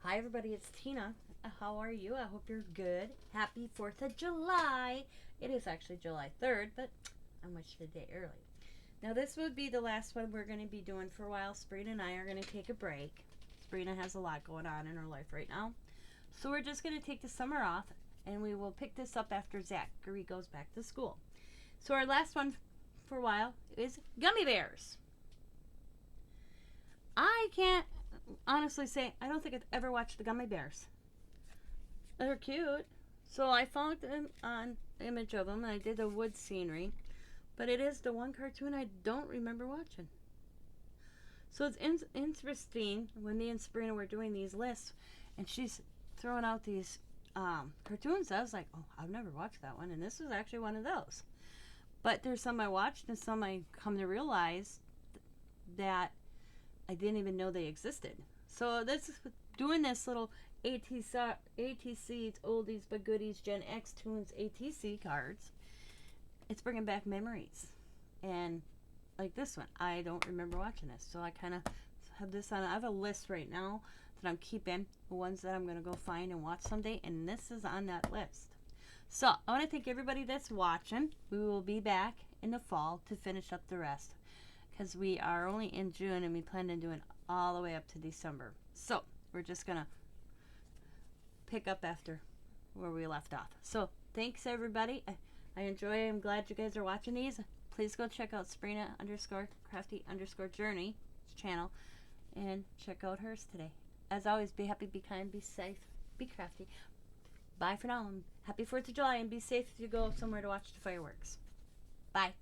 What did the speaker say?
Hi everybody, it's Tina. How are you? I hope you're good. Happy 4th of July. It is actually July 3rd, but I wish the day early. Now this would be the last one we're going to be doing for a while. Sabrina and I are going to take a break. Sabrina has a lot going on in her life right now. So we're just going to take the summer off, and we will pick this up after Zachary goes back to school. So our last one for a while is gummy bears. I can't honestly say I don't think I've ever watched the gummy bears. They're cute. So I found them on image of them, and I did the wood scenery. But it is the one cartoon I don't remember watching. So it's interesting when me and Sabrina were doing these lists, and she's throwing out these cartoons. I was like, oh, I've never watched that one, and this was actually one of those. But there's some I watched, and some I come to realize that I didn't even know they existed. So this doing this little ATC's Oldies but Goodies Gen X Toons ATC cards. It's bringing back memories, and like this one, I don't remember watching this, so I kind of have this on. I have a list right now that I'm keeping, the ones that I'm gonna go find and watch someday, and this is on that list. So I want to thank everybody that's watching. We will be back in the fall to finish up the rest, because we are only in June and we plan on doing all the way up to December. So we're just gonna pick up after where we left off. So thanks everybody. I enjoy. I'm glad you guys are watching these. Please go check out Sabrina _crafty_ journey channel and check out hers today. As always, be happy, be kind, be safe, be crafty. Bye for now. Happy 4th of July, and be safe if you go somewhere to watch the fireworks. Bye.